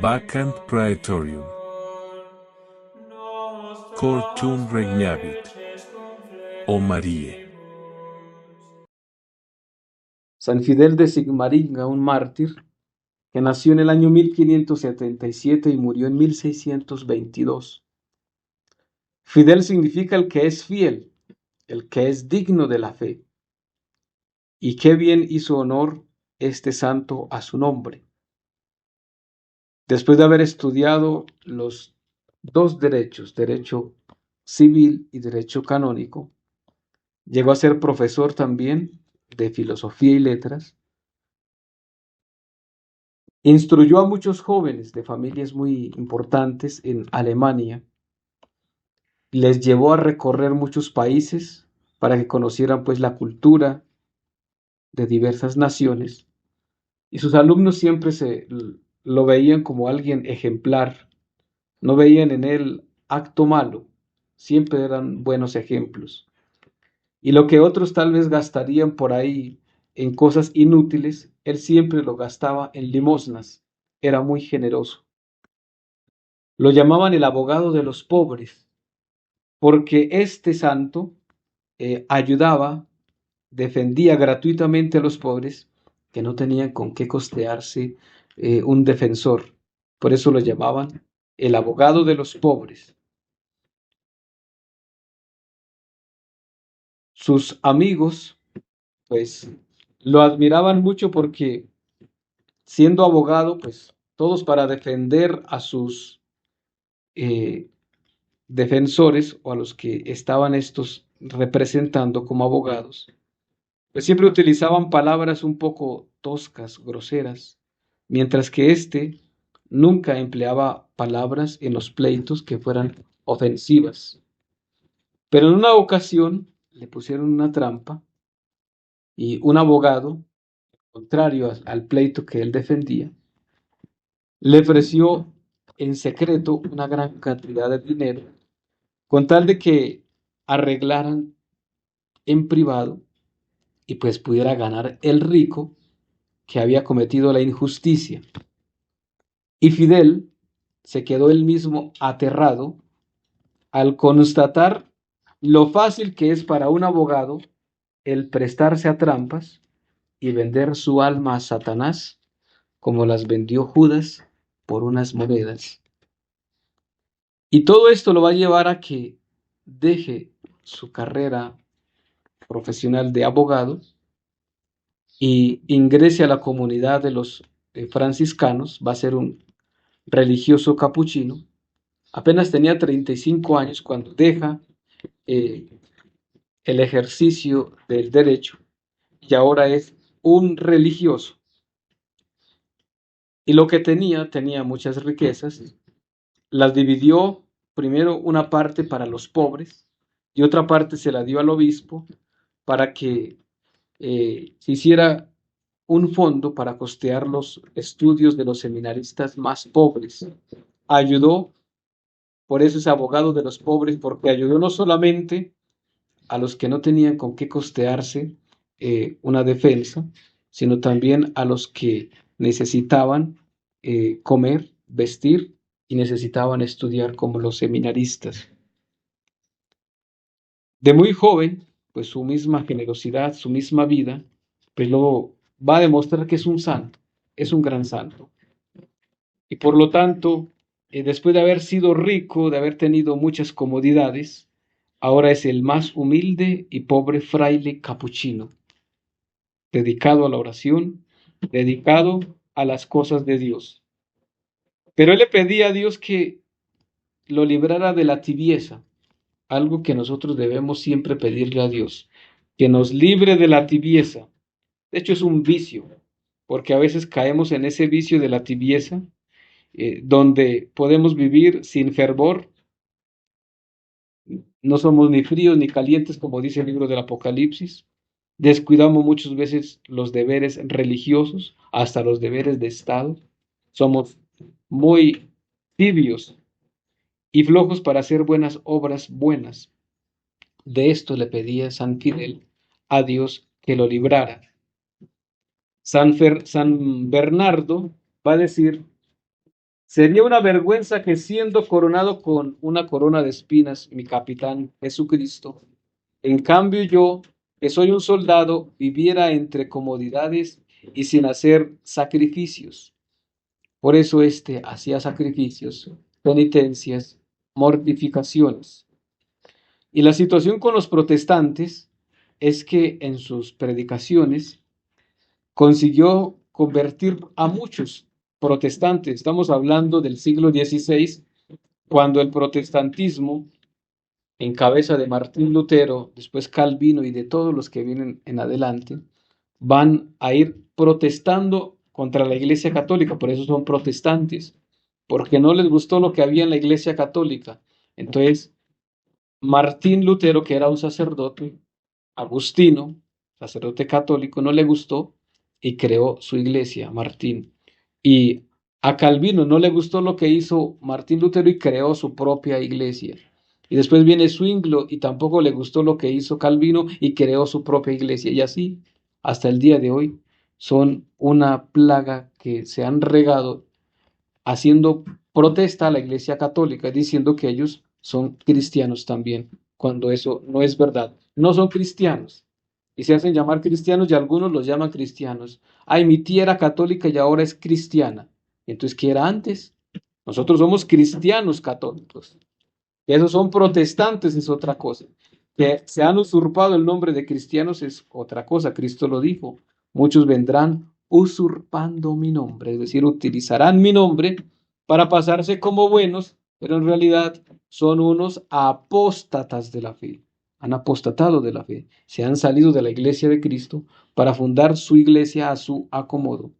Vacant praetorium. Cor tuum regnavit. O Marie. San Fidel de Sigmaringa, un mártir, que nació en el año 1577 y murió en 1622. Fidel significa el que es fiel, el que es digno de la fe. Y qué bien hizo honor este santo a su nombre. Después de haber estudiado los dos derechos, derecho civil y derecho canónico, llegó a ser profesor también de filosofía y letras. Instruyó a muchos jóvenes de familias muy importantes en Alemania. Les llevó a recorrer muchos países para que conocieran pues la cultura de diversas naciones. Y sus alumnos siempre lo veían como alguien ejemplar. No veían en él acto malo. Siempre eran buenos ejemplos. Y lo que otros tal vez gastarían por ahí en cosas inútiles, él siempre lo gastaba en limosnas. Era muy generoso. Lo llamaban el abogado de los pobres, porque este santo ayudaba, defendía gratuitamente a los pobres que no tenían con qué costearse un defensor. Por eso lo llamaban el abogado de los pobres. Sus amigos, pues, lo admiraban mucho porque siendo abogado, pues, todos para defender a sus eh, defensores o a los que estaban estos representando como abogados, pues siempre utilizaban palabras un poco toscas, groseras, mientras que éste nunca empleaba palabras en los pleitos que fueran ofensivas. Pero en una ocasión le pusieron una trampa y un abogado, contrario al pleito que él defendía, le ofreció en secreto una gran cantidad de dinero con tal de que arreglaran en privado y pues pudiera ganar el rico que había cometido la injusticia. Y Fidel se quedó él mismo aterrado al constatar lo fácil que es para un abogado el prestarse a trampas y vender su alma a Satanás como las vendió Judas por unas monedas. Y todo esto lo va a llevar a que deje su carrera profesional de abogado y ingrese a la comunidad de los franciscanos. Va a ser un religioso capuchino. Apenas tenía 35 años cuando deja eh, el ejercicio del derecho y ahora es un religioso. Y lo que tenía muchas riquezas, las dividió primero una parte para los pobres y otra parte se la dio al obispo para que se hiciera un fondo para costear los estudios de los seminaristas más pobres. Ayudó, por eso es abogado de los pobres, porque ayudó no solamente a los que no tenían con qué costearse una defensa, sino también a los que necesitaban comer, vestir y necesitaban estudiar como los seminaristas. De muy joven, pues su misma generosidad, su misma vida, pues luego va a demostrar que es un santo, es un gran santo. Y por lo tanto, después de haber sido rico, de haber tenido muchas comodidades, ahora es el más humilde y pobre fraile capuchino, dedicado a la oración, dedicado a las cosas de Dios. Pero él le pedía a Dios que lo librara de la tibieza, algo que nosotros debemos siempre pedirle a Dios, que nos libre de la tibieza. De hecho, es un vicio, porque a veces caemos en ese vicio de la tibieza, donde podemos vivir sin fervor, no somos ni fríos ni calientes, como dice el libro del Apocalipsis, descuidamos muchas veces los deberes religiosos, hasta los deberes de Estado, somos muy tibios y flojos para hacer buenas obras buenas. De esto le pedía San Fidel a Dios que lo librara. San Bernardo va a decir: sería una vergüenza que siendo coronado con una corona de espinas, mi capitán Jesucristo, en cambio yo, que soy un soldado, viviera entre comodidades y sin hacer sacrificios. Por eso hacía sacrificios, penitencias, mortificaciones. Y la situación con los protestantes es que en sus predicaciones consiguió convertir a muchos protestantes. Estamos hablando del siglo XVI, cuando el protestantismo, en cabeza de Martín Lutero, después Calvino y de todos los que vienen en adelante, van a ir protestando contra la Iglesia Católica. Por eso son protestantes, porque no les gustó lo que había en la Iglesia Católica. Entonces, Martín Lutero, que era un sacerdote agustino, sacerdote católico, no le gustó y creó su iglesia, Martín. Y a Calvino no le gustó lo que hizo Martín Lutero y creó su propia iglesia. Y después viene Zwinglio y tampoco le gustó lo que hizo Calvino y creó su propia iglesia. Y así, hasta el día de hoy, son una plaga que se han regado haciendo protesta a la Iglesia Católica, diciendo que ellos son cristianos también, cuando eso no es verdad. No son cristianos y se hacen llamar cristianos y algunos los llaman cristianos. Ay, mi tía era católica y ahora es cristiana. Entonces, ¿qué era antes? Nosotros somos cristianos católicos. Esos son protestantes, es otra cosa. Que se han usurpado el nombre de cristianos es otra cosa. Cristo lo dijo. Muchos vendrán usurpando mi nombre, es decir, utilizarán mi nombre para pasarse como buenos, pero en realidad son unos apóstatas de la fe. Han apostatado de la fe. Se han salido de la iglesia de Cristo para fundar su iglesia a su acomodo.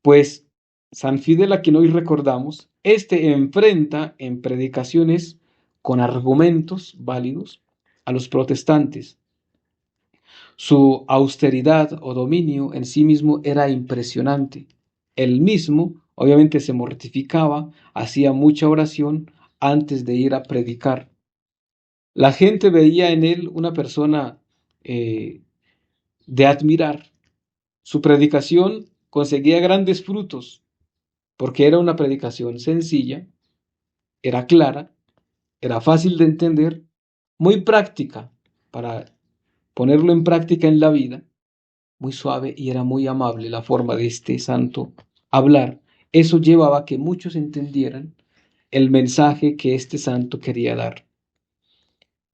Pues San Fidel, a quien hoy recordamos, enfrenta en predicaciones con argumentos válidos a los protestantes. Su austeridad o dominio en sí mismo era impresionante. Él mismo, obviamente, se mortificaba, hacía mucha oración antes de ir a predicar. La gente veía en él una persona de admirar. Su predicación conseguía grandes frutos porque era una predicación sencilla, era clara, era fácil de entender, muy práctica para ponerlo en práctica en la vida, muy suave y era muy amable la forma de este santo hablar. Eso llevaba a que muchos entendieran el mensaje que este santo quería dar.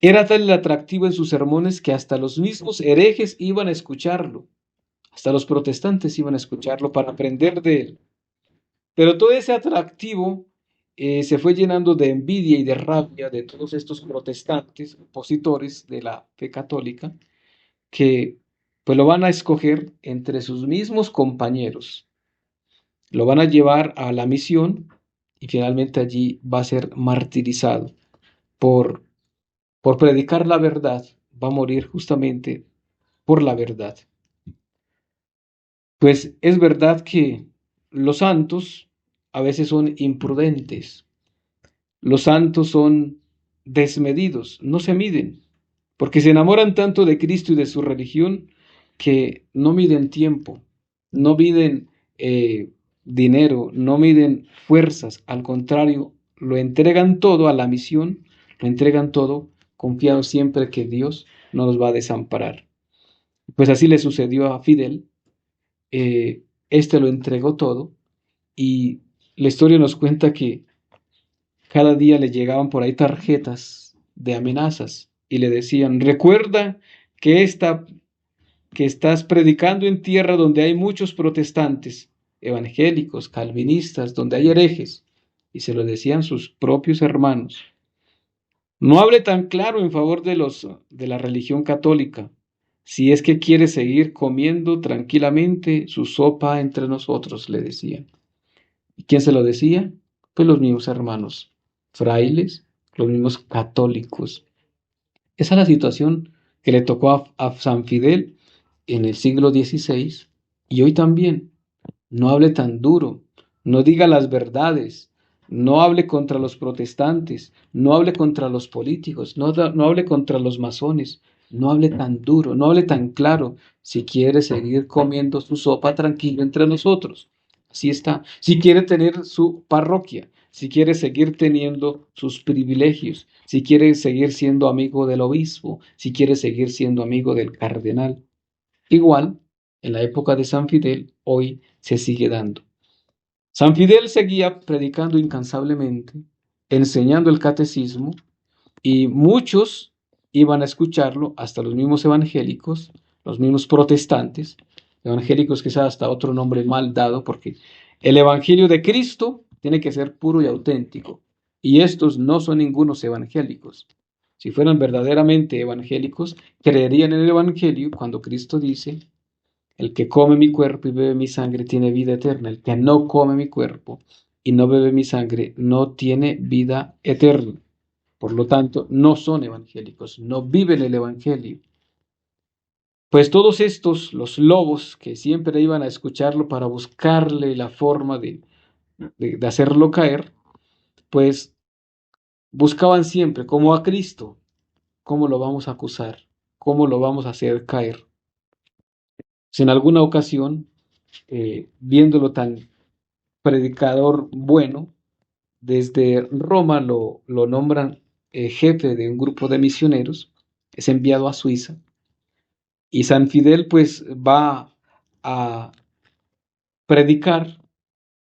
Era tal el atractivo en sus sermones que hasta los mismos herejes iban a escucharlo, hasta los protestantes iban a escucharlo para aprender de él. Pero todo ese atractivo se fue llenando de envidia y de rabia de todos estos protestantes, opositores de la fe católica, que pues lo van a escoger entre sus mismos compañeros, lo van a llevar a la misión y finalmente allí va a ser martirizado por, por predicar la verdad, va a morir justamente por la verdad. Pues es verdad que los santos a veces son imprudentes, los santos son desmedidos, no se miden, porque se enamoran tanto de Cristo y de su religión que no miden tiempo, no miden dinero, no miden fuerzas, al contrario, lo entregan todo a la misión, lo entregan todo confiados siempre que Dios no los va a desamparar. Pues así le sucedió a Fidel, lo entregó todo y la historia nos cuenta que cada día le llegaban por ahí tarjetas de amenazas y le decían: recuerda que que estás predicando en tierra donde hay muchos protestantes, evangélicos, calvinistas, donde hay herejes. Y se lo decían sus propios hermanos. No hable tan claro en favor de la religión católica, si es que quiere seguir comiendo tranquilamente su sopa entre nosotros, le decían. ¿Y quién se lo decía? Pues los mismos hermanos frailes, los mismos católicos. Esa es la situación que le tocó a San Fidel en el siglo XVI y hoy también. No hable tan duro, no diga las verdades, no hable contra los protestantes, no hable contra los políticos, no hable contra los masones, no hable tan duro, no hable tan claro, si quiere seguir comiendo su sopa tranquilo entre nosotros. Así está. Si quiere tener su parroquia, si quiere seguir teniendo sus privilegios, si quiere seguir siendo amigo del obispo, si quiere seguir siendo amigo del cardenal. Igual, en la época de San Fidel, hoy se sigue dando. San Fidel seguía predicando incansablemente, enseñando el catecismo, y muchos iban a escucharlo, hasta los mismos evangélicos, los mismos protestantes, evangélicos quizás hasta otro nombre mal dado, porque el evangelio de Cristo tiene que ser puro y auténtico, y estos no son ningunos evangélicos. Si fueran verdaderamente evangélicos, creerían en el evangelio cuando Cristo dice: el que come mi cuerpo y bebe mi sangre tiene vida eterna. El que no come mi cuerpo y no bebe mi sangre no tiene vida eterna. Por lo tanto, no son evangélicos, no viven el evangelio. Pues todos estos, los lobos que siempre iban a escucharlo para buscarle la forma de hacerlo caer, pues buscaban siempre, como a Cristo, cómo lo vamos a acusar, cómo lo vamos a hacer caer. Si en alguna ocasión, viéndolo tan predicador bueno, desde Roma lo nombran jefe de un grupo de misioneros, es enviado a Suiza, y San Fidel pues va a predicar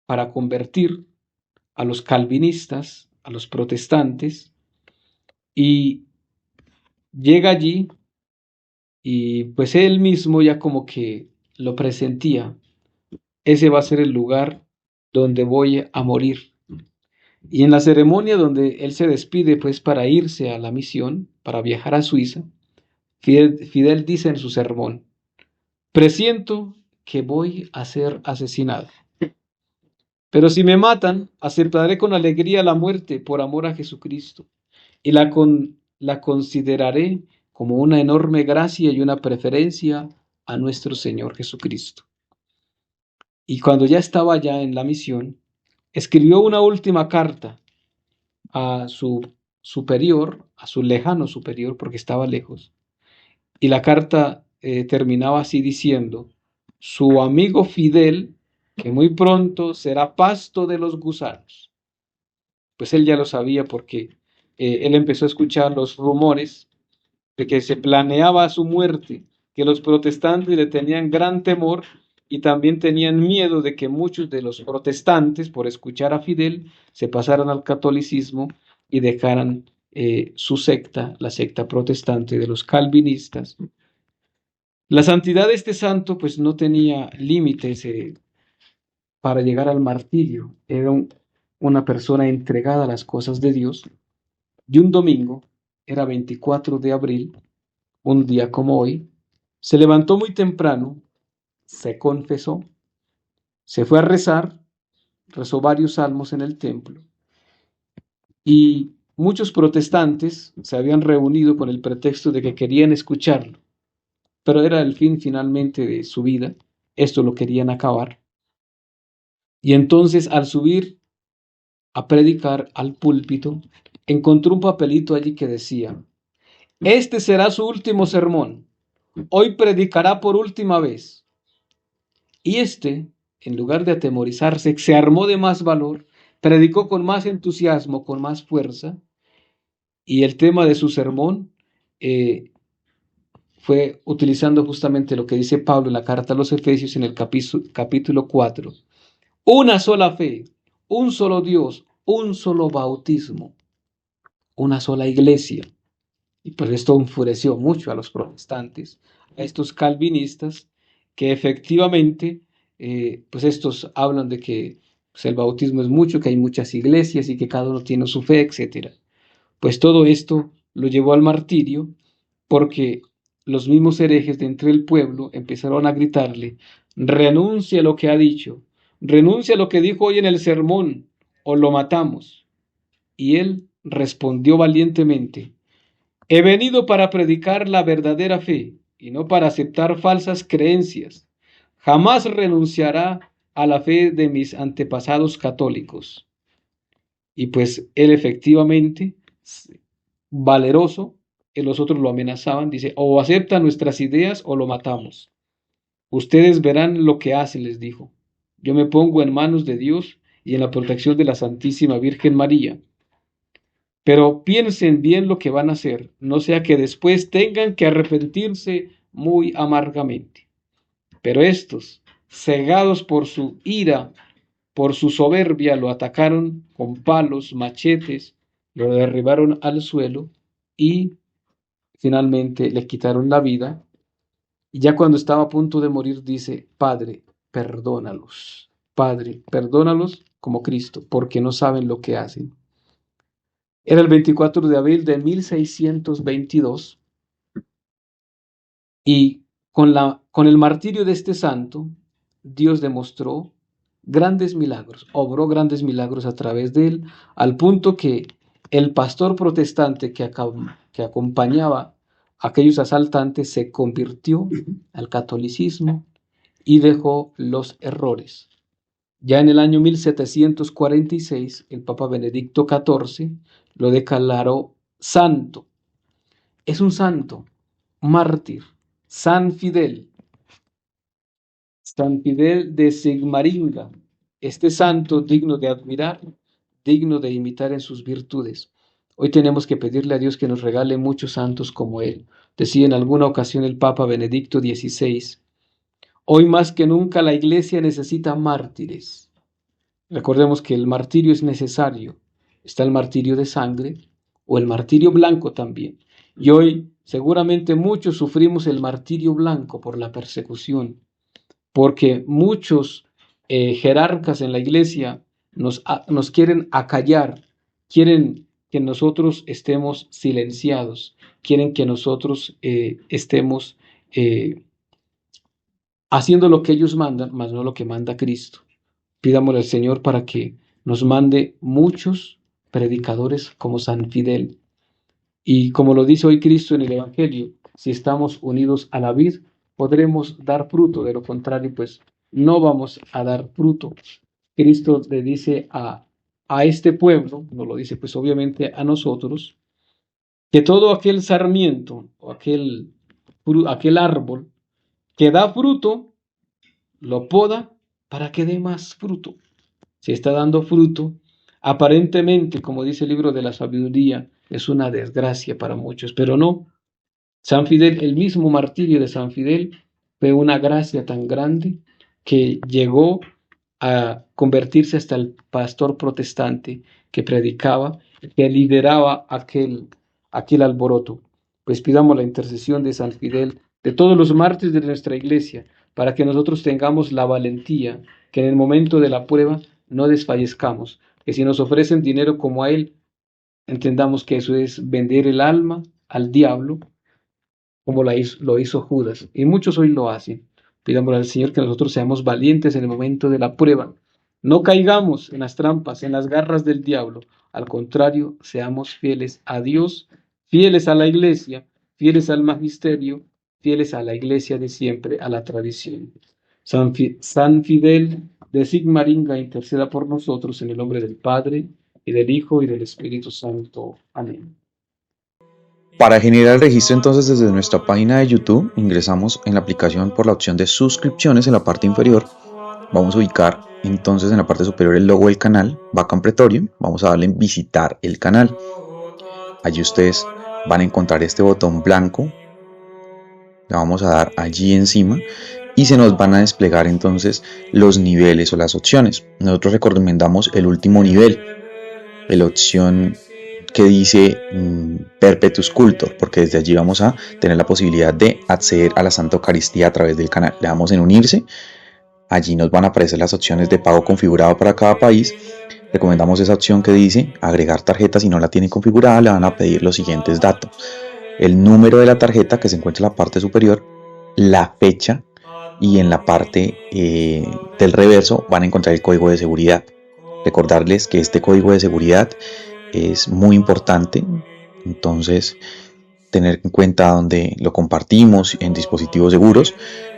para convertir a los calvinistas, a los protestantes, y llega allí y pues él mismo ya como que lo presentía: ese va a ser el lugar donde voy a morir. Y en la ceremonia donde él se despide pues para irse a la misión, para viajar a Suiza, Fidel dice en su sermón: presiento que voy a ser asesinado, pero si me matan, aceptaré con alegría la muerte por amor a Jesucristo, y la consideraré como una enorme gracia y una preferencia a nuestro Señor Jesucristo. Y cuando ya estaba ya en la misión, escribió una última carta a su superior, a su lejano superior, porque estaba lejos, y la carta terminaba así diciendo: su amigo Fidel, que muy pronto será pasto de los gusanos. Pues él ya lo sabía, porque él empezó a escuchar los rumores de que se planeaba su muerte, que los protestantes le tenían gran temor y también tenían miedo de que muchos de los protestantes, por escuchar a Fidel, se pasaran al catolicismo y dejaran su secta, la secta protestante de los calvinistas. La santidad de este santo pues no tenía límites para llegar al martirio. Era una persona entregada a las cosas de Dios. Y un domingo, era 24 de abril, un día como hoy, se levantó muy temprano, se confesó, se fue a rezar, rezó varios salmos en el templo, y muchos protestantes se habían reunido con el pretexto de que querían escucharlo, pero era el fin finalmente de su vida, esto lo querían acabar. Y entonces, al subir a predicar al púlpito, encontró un papelito allí que decía: este será su último sermón, hoy predicará por última vez. Y en lugar de atemorizarse, se armó de más valor, predicó con más entusiasmo, con más fuerza, y el tema de su sermón fue utilizando justamente lo que dice Pablo en la carta a los Efesios en el capítulo 4. Una sola fe, un solo Dios, un solo bautismo, una sola iglesia. Y pues esto enfureció mucho a los protestantes, a estos calvinistas, que efectivamente, pues estos hablan de que pues el bautismo es mucho, que hay muchas iglesias y que cada uno tiene su fe, etc. Pues todo esto lo llevó al martirio, porque los mismos herejes de entre el pueblo empezaron a gritarle: renuncia a lo que ha dicho, renuncia a lo que dijo hoy en el sermón, o lo matamos. Y él respondió valientemente: he venido para predicar la verdadera fe y no para aceptar falsas creencias. Jamás renunciará a la fe de mis antepasados católicos. Y pues él efectivamente, valeroso, los otros lo amenazaban, dice, o acepta nuestras ideas o lo matamos. Ustedes verán lo que hace, les dijo. Yo me pongo en manos de Dios y en la protección de la Santísima Virgen María. Pero piensen bien lo que van a hacer, no sea que después tengan que arrepentirse muy amargamente. Pero estos, cegados por su ira, por su soberbia, lo atacaron con palos, machetes, lo derribaron al suelo y finalmente le quitaron la vida. Y ya cuando estaba a punto de morir, dice, Padre, perdónalos. Padre, perdónalos como Cristo, porque no saben lo que hacen. Era el 24 de abril de 1622 y con el martirio de este santo, Dios demostró grandes milagros, obró grandes milagros a través de él, al punto que el pastor protestante que acompañaba a aquellos asaltantes se convirtió al catolicismo y dejó los errores. Ya en el año 1746, el Papa Benedicto XIV lo declaró santo. Es un santo, mártir, San Fidel de Sigmaringa. Este santo digno de admirar, digno de imitar en sus virtudes. Hoy tenemos que pedirle a Dios que nos regale muchos santos como él. Decía en alguna ocasión el Papa Benedicto XVI, hoy más que nunca la Iglesia necesita mártires. Recordemos que el martirio es necesario. Está el martirio de sangre o el martirio blanco también. Y hoy seguramente muchos sufrimos el martirio blanco por la persecución, porque muchos jerarcas en la iglesia nos quieren acallar, quieren que nosotros estemos silenciados, quieren que nosotros estemos haciendo lo que ellos mandan, mas no lo que manda Cristo. Pidámosle al Señor para que nos mande muchos predicadores como San Fidel. Y como lo dice hoy Cristo en el Evangelio, si estamos unidos a la vid, podremos dar fruto, de lo contrario, pues no vamos a dar fruto. Cristo le dice a este pueblo, no lo dice pues obviamente a nosotros, que todo aquel sarmiento o aquel árbol que da fruto, lo poda para que dé más fruto. Si está dando fruto, aparentemente, como dice el libro de la sabiduría, es una desgracia para muchos, pero no. San Fidel, el mismo martirio de San Fidel, fue una gracia tan grande que llegó a convertirse hasta el pastor protestante que predicaba, que lideraba aquel alboroto. Pues pidamos la intercesión de San Fidel, de todos los mártires de nuestra iglesia, para que nosotros tengamos la valentía, que en el momento de la prueba no desfallezcamos, que si nos ofrecen dinero como a él, entendamos que eso es vender el alma al diablo, como lo hizo Judas, y muchos hoy lo hacen. Pidámosle al Señor que nosotros seamos valientes en el momento de la prueba, no caigamos en las trampas, en las garras del diablo, al contrario, seamos fieles a Dios, fieles a la iglesia, fieles al magisterio, fieles a la iglesia de siempre, a la tradición. San Fidel de Sigmaringa interceda por nosotros en el nombre del Padre, y del Hijo, y del Espíritu Santo. Amén. Para generar el registro entonces desde nuestra página de YouTube, ingresamos en la aplicación por la opción de suscripciones en la parte inferior. Vamos a ubicar entonces en la parte superior el logo del canal, Vacam Praetorium. Vamos a darle en visitar el canal. Allí ustedes van a encontrar este botón blanco. Le vamos a dar allí encima y se nos van a desplegar entonces los niveles o las opciones. Nosotros recomendamos el último nivel, la opción que dice Perpetuus Cultor, porque desde allí vamos a tener la posibilidad de acceder a la Santa Eucaristía a través del canal. Le damos en unirse, allí nos van a aparecer las opciones de pago configurado para cada país. Recomendamos esa opción que dice agregar tarjeta. Si no la tienen configurada, le van a pedir los siguientes datos: el número de la tarjeta que se encuentra en la parte superior, la fecha, y en la parte del reverso van a encontrar el código de seguridad. Recordarles que este código de seguridad es muy importante, entonces tener en cuenta donde lo compartimos en dispositivos seguros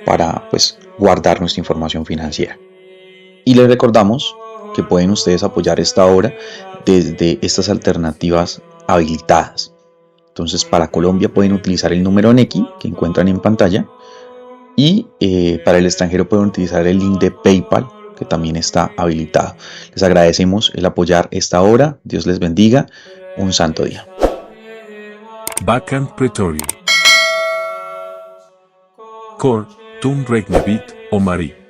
para pues guardar nuestra información financiera. Y les recordamos que pueden ustedes apoyar esta obra desde estas alternativas habilitadas. Entonces para Colombia pueden utilizar el número Nequi que encuentran en pantalla y para el extranjero pueden utilizar el link de PayPal que también está habilitado. Les agradecemos el apoyar esta obra. Dios les bendiga. Un santo día. Vacant Praetorium. Cor, tum regnavit, o Marie.